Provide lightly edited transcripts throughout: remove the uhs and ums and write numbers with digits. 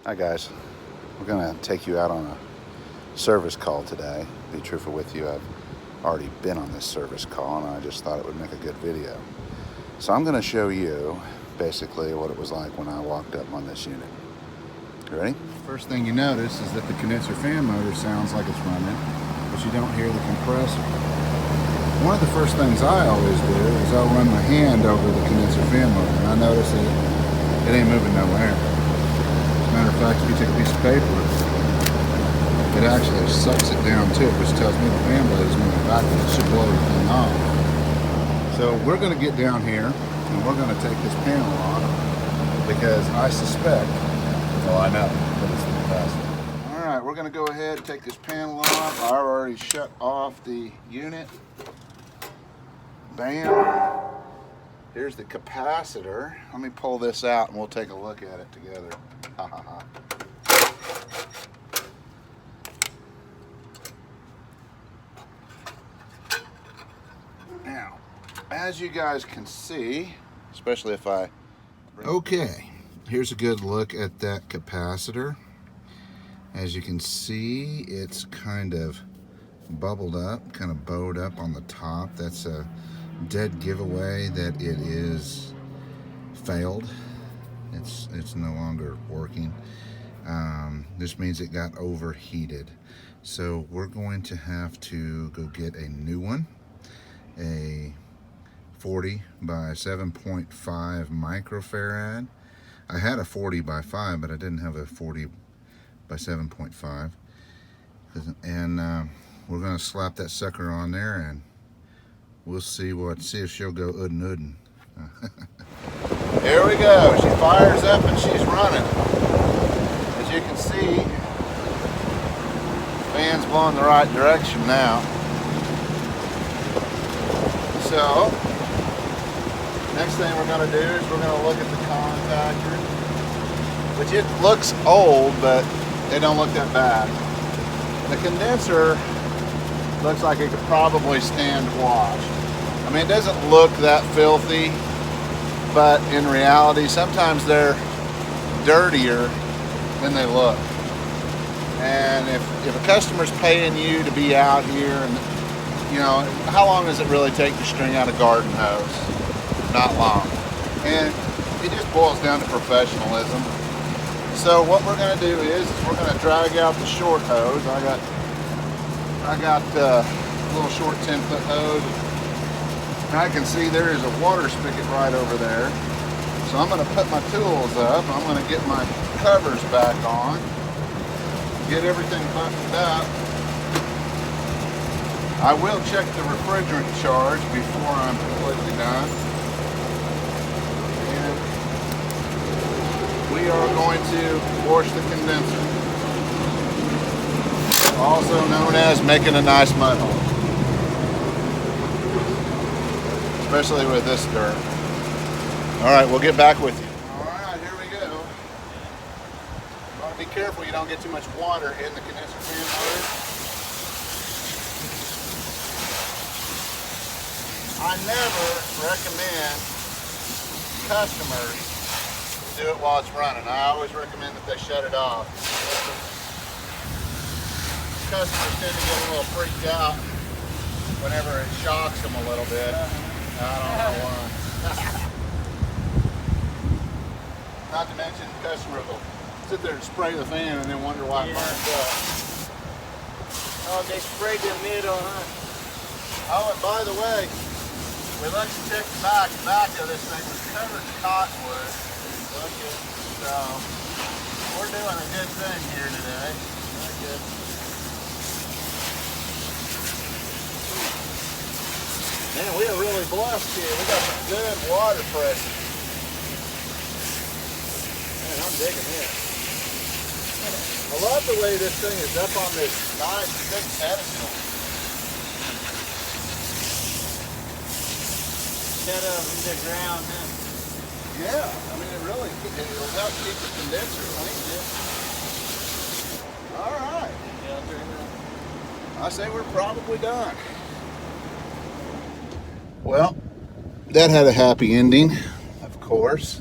Hi guys, we're going to take you out on a service call today. To be truthful with you, I've already been on this service call and I just thought it would make a good video. So I'm going to show you basically what it was like when I walked up on this unit. You ready? First thing you notice is that the condenser fan motor sounds like it's running, but you don't hear the compressor. One of the first things I always do is I'll run my hand over the condenser fan motor, and I notice that it ain't moving nowhere. As a matter of fact, if you take a piece of paper, it actually sucks it down too, which tells me the fan blade is moving backwards. It should blow everything off. So we're going to get down here and we're going to take this panel off because I suspect, well, I know that it's the capacitor. All right, we're going to go ahead and take this panel off. I already shut off the unit. Bam. Here's the capacitor. Let me pull this out and we'll take a look at it together. Ha ha ha. Now, as you guys can see, especially if I... Okay, here's a good look at that capacitor. As you can see, it's kind of bubbled up, kind of bowed up on the top. That's a dead giveaway that it is failed. It's no longer working. This means it got overheated. So we're going to have to go get a new one, a 40 by 7.5 microfarad. I had a 40 by 5, but I didn't have a 40 by 7.5. And we're gonna slap that sucker on there and we'll see if she'll go udden. Here we go. She fires up and she's running. As you can see, the fan's blowing the right direction now. So, next thing we're going to do is we're going to look at the contactor, which it looks old, but they don't look that bad. The condenser looks like it could probably stand washed. I mean, it doesn't look that filthy, but in reality, sometimes they're dirtier than they look. And if a customer's paying you to be out here, and you know, how long does it really take to string out a garden hose? Not long. And it just boils down to professionalism. So what we're going to do is we're going to drag out the short hose. I got a little short 10-foot hose. And I can see there is a water spigot right over there. So I'm going to put my tools up. I'm going to get my covers back on. Get everything buttoned up. I will check the refrigerant charge before I'm completely done. And we are going to wash the condenser. Also known as making a nice mud hole. Especially with this dirt. Alright, we'll get back with you. Alright, here we go. You want to be careful you don't get too much water in the condenser fan motor. I never recommend customers do it while it's running. I always recommend that they shut it off. Customers tend to get a little freaked out whenever it shocks them a little bit. I don't know why. Not to mention, customers will sit there and spray the fan and then wonder why it burns up. Oh, they sprayed the middle, huh? Oh, and by the way, we let you check the back. The back of this thing was covered in cottonwood. So, we're doing a good thing here today. Very good. Man, we are really blessed here. We got some good water pressure. Man, I'm digging this. I love the way this thing is up on this nice thick pedestal. Set up in the ground, huh? Yeah, I mean it'll help keep the condenser clean. All right. I say we're probably done. Well, that had a happy ending, of course.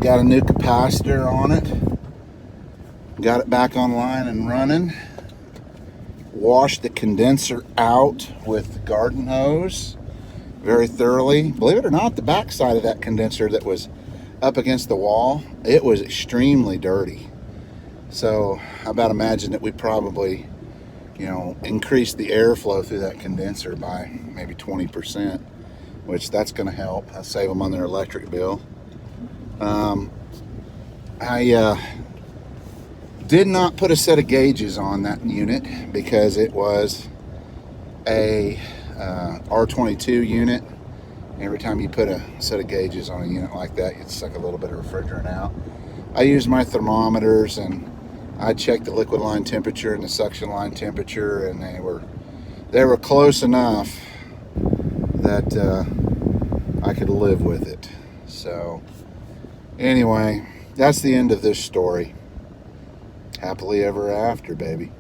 got a new capacitor on it. Got it back online and running. Washed the condenser out with the garden hose very thoroughly. Believe it or not, the back side of that condenser that was up against the wall, it was extremely dirty. So I about imagine that we probably, increased the airflow through that condenser by maybe 20%, which that's going to help. I'll save them on their electric bill. I did not put a set of gauges on that unit because it was a R22 unit. Every time you put a set of gauges on a unit like that, you'd suck a little bit of refrigerant out. I used my thermometers and I checked the liquid line temperature and the suction line temperature, and they were close enough that I could live with it. So anyway, that's the end of this story. Happily ever after, baby.